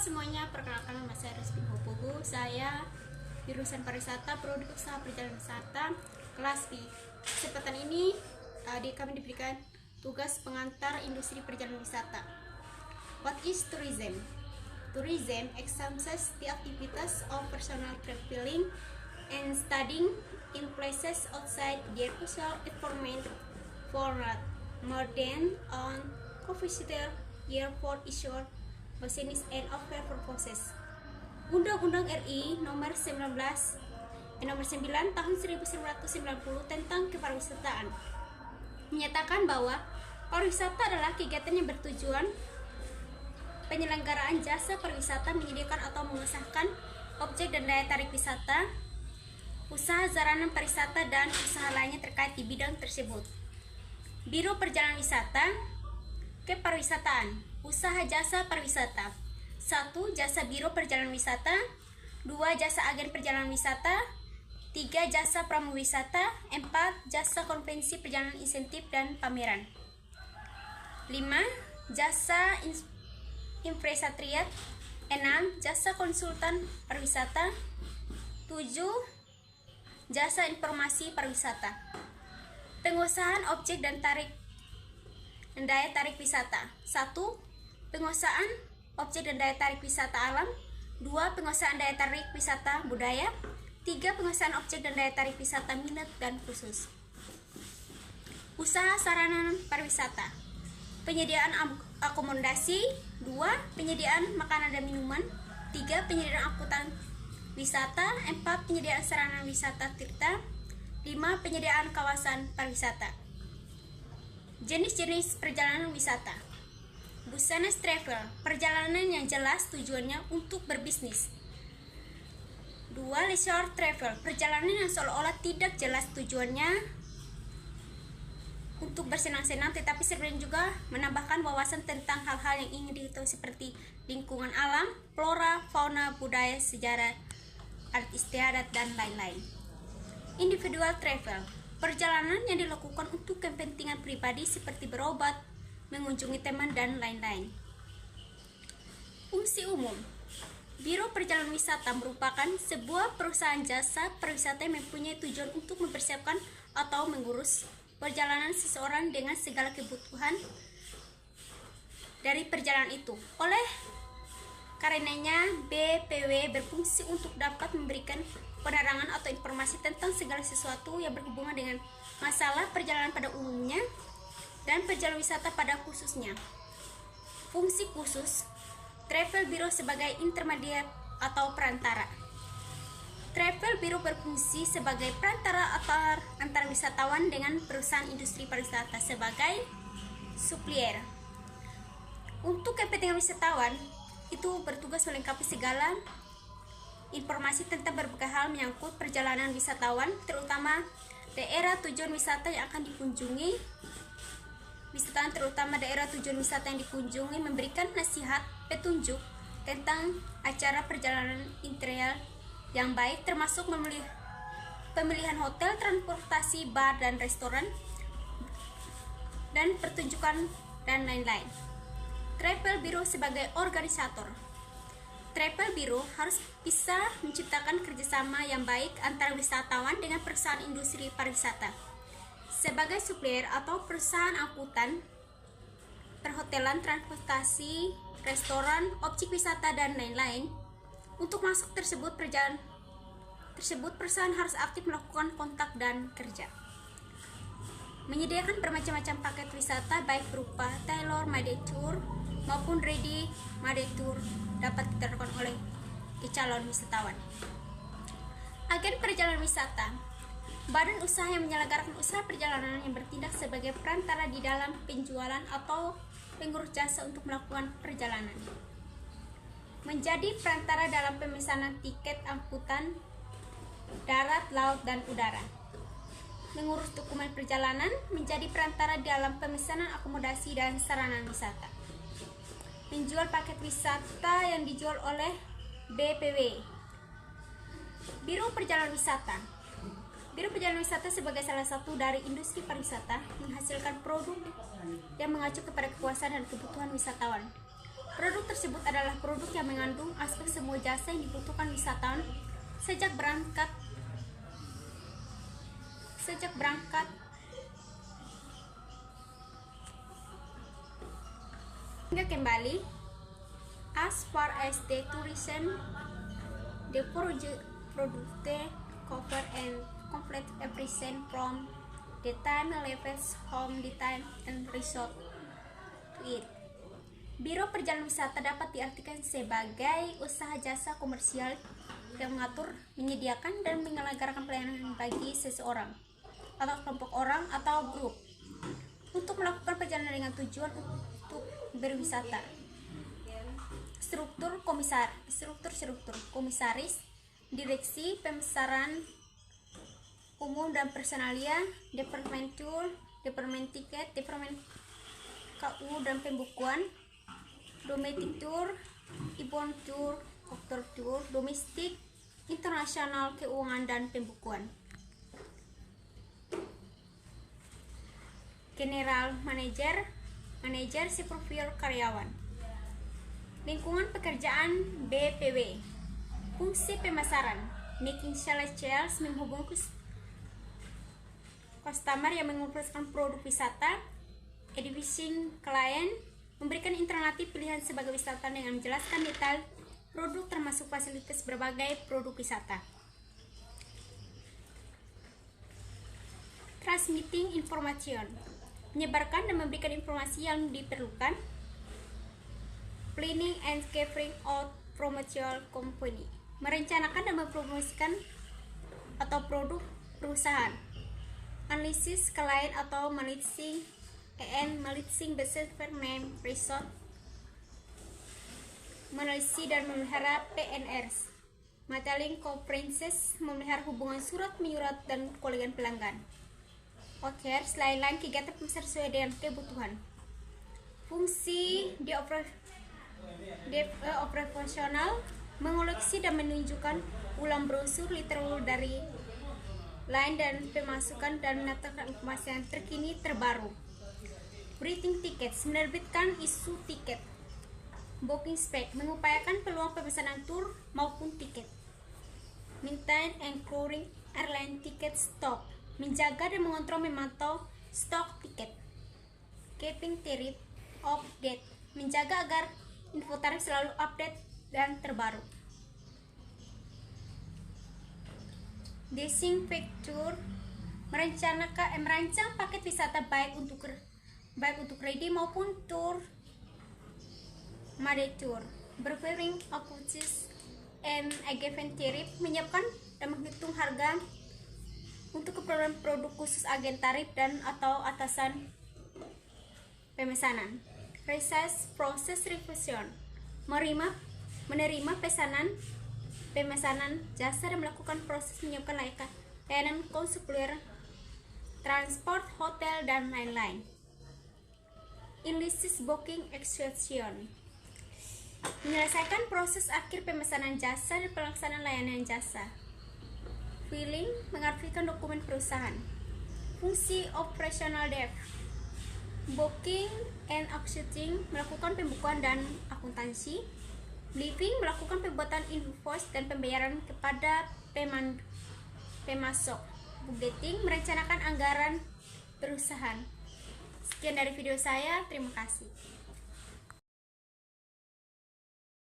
semuanya, perkenalkan nama saya Rizky Hopogo. Saya jurusan pariwisata, prodi usaha perjalanan wisata, kelas B. Kesempatan ini kami diberikan tugas pengantar industri perjalanan wisata. What is tourism? Tourism encompasses the activities of personal traveling and studying in places outside their usual environment for more than on co-visitor airport issued business and other purposes. Undang-Undang RI nomor 9 tahun 1990 tentang kepariwisataan menyatakan bahwa pariwisata adalah kegiatan yang bertujuan penyelenggaraan jasa pariwisata, menyediakan atau mengesahkan objek dan daya tarik wisata, usaha sarana pariwisata, dan usaha lainnya terkait di bidang tersebut. Biro Perjalanan Wisata, Kepariwisataan, usaha jasa pariwisata. 1. Jasa Biro Perjalanan Wisata. 2. Jasa agen perjalanan wisata. 3. Jasa pramuwisata. 4. Jasa konvensi perjalanan insentif dan pameran. 5. Jasa impresatriat. 6. Jasa konsultan pariwisata. 7. Jasa informasi pariwisata. Pengusahaan objek dan daya tarik wisata. 1. Pengusahaan objek dan daya tarik wisata alam. 2. Pengusahaan daya tarik wisata budaya. 3. Pengusahaan objek dan daya tarik wisata minat dan khusus. Usaha sarana pariwisata. Penyediaan akomodasi. 2. Penyediaan makanan dan minuman. 3. Penyediaan angkutan wisata. 4. Penyediaan sarana wisata tirta. 5. Penyediaan kawasan pariwisata. Jenis-jenis perjalanan wisata. Business travel, perjalanan yang jelas tujuannya untuk berbisnis. 2. Leisure travel, perjalanan yang seolah-olah tidak jelas tujuannya untuk bersenang-senang, tetapi sebenarnya juga menambahkan wawasan tentang hal-hal yang ingin diketahui seperti lingkungan alam, flora, fauna, budaya, sejarah, adat istiadat, dan lain-lain. Individual travel, perjalanan yang dilakukan untuk kepentingan pribadi seperti berobat, mengunjungi teman, dan lain-lain. Fungsi umum. Biro Perjalanan Wisata merupakan sebuah perusahaan jasa pariwisata yang mempunyai tujuan untuk mempersiapkan atau mengurus perjalanan seseorang dengan segala kebutuhan dari perjalanan itu. Oleh karenanya, BPW berfungsi untuk dapat memberikan penerangan atau informasi tentang segala sesuatu yang berhubungan dengan masalah perjalanan pada umumnya dan perjalanan wisata pada khususnya. Fungsi khusus. Travel Bureau sebagai intermediate atau perantara. Travel Bureau berfungsi sebagai perantara antara wisatawan dengan perusahaan industri pariwisata sebagai supplier. Untuk kepentingan wisatawan, itu bertugas melengkapi segala informasi tentang berbagai hal menyangkut perjalanan wisatawan, terutama daerah tujuan wisata yang akan dikunjungi. Wisatawan terutama daerah tujuan wisata yang dikunjungi, memberikan nasihat, petunjuk tentang acara perjalanan interior yang baik, termasuk pemilihan hotel, transportasi, bar dan restoran, dan pertunjukan, dan lain-lain. Travel Bureau sebagai organisator. Travel Bureau harus bisa menciptakan kerjasama yang baik antara wisatawan dengan perusahaan industri pariwisata. Sebagai supplier atau perusahaan angkutan, perhotelan, transportasi, restoran, objek wisata, dan lain-lain. Untuk masuk perjalanan tersebut, perusahaan harus aktif melakukan kontak dan kerja. Menyediakan bermacam-macam paket wisata baik berupa tailor-made tour maupun ready-made tour dapat diterapkan oleh calon wisatawan. Agen perjalanan wisata, badan usaha yang menyelenggarakan usaha perjalanan yang bertindak sebagai perantara di dalam penjualan atau pengurus jasa untuk melakukan perjalanan. Menjadi perantara dalam pemesanan tiket angkutan darat, laut, dan udara. Mengurus dokumen perjalanan, menjadi perantara dalam pemesanan akomodasi dan sarana wisata. Menjual paket wisata yang dijual oleh BPW. Biro Perjalanan Wisata. Biro Perjalanan Wisata sebagai salah satu dari industri pariwisata menghasilkan produk yang mengacu kepada kepuasan dan kebutuhan wisatawan. Produk tersebut adalah produk yang mengandung aspek semua jasa yang dibutuhkan wisatawan sejak berangkat hingga kembali. As far as the tourism, the product cover and complete everything from the time leaves home, the time and resort to it. Biro perjalanan wisata dapat diartikan sebagai usaha jasa komersial yang mengatur, menyediakan, dan menyelenggarakan pelayanan bagi seseorang atau kelompok orang atau grup untuk melakukan perjalanan dengan tujuan untuk berwisata. Struktur komisaris, direksi, pemasaran umum dan personalia, departemen tour, departemen tiket, departemen KU dan pembukuan, domestic tour, inbound tour, outdoor tour, domestik, internasional, keuangan dan pembukuan. General manager, supervisor karyawan. Lingkungan pekerjaan BPW. Fungsi pemasaran, making sales, menghubungi customer yang mengumpulkan produk wisata, advising klien, memberikan alternatif pilihan sebagai wisatawan dengan menjelaskan detail produk termasuk fasilitas berbagai produk wisata. Transmitting information, menyebarkan dan memberikan informasi yang diperlukan. Planning and carrying out promotional company, merencanakan dan mempromosikan atau produk perusahaan. Analisis klien atau managing business name resort, meneliti dan memelihara PNRs. Modeling conferences, memelihara hubungan surat menyurat dan kolegan pelanggan. Oke, selain kegiatan pemasaran sesuai dengan kebutuhan. Fungsi di operasional, mengoleksi dan menunjukkan ulang brosur literatur dari lain dan pemasukan dan menetapkan informasi yang terkini terbaru. Printing tickets, menerbitkan isu tiket. Booking spec, mengupayakan peluang pemesanan tur maupun tiket. Maintain and clearing airline ticket stock, menjaga dan mengontrol memantau stok tiket. Keeping tariff update, menjaga agar info tarif selalu update dan terbaru. Desinfektur, merancang paket wisata baik untuk ready maupun tour made tour. Preparing approaches and a given tariff, menyiapkan dan menghitung harga untuk keperluan produk khusus agen tarif dan atau atasan pemesanan. Proses revision, menerima pemesanan jasa dan melakukan proses menyiapkan layanan konsuler, transport, hotel, dan lain-lain. Illicit booking execution, menyelesaikan proses akhir pemesanan jasa dan pelaksanaan layanan jasa. Filing, mengartikan dokumen perusahaan. Fungsi operasional desk, booking and accounting, melakukan pembukuan dan akuntansi. Living, melakukan pembuatan invoice dan pembayaran kepada pemasok. Budgeting, merencanakan anggaran perusahaan. Sekian dari video saya, terima kasih.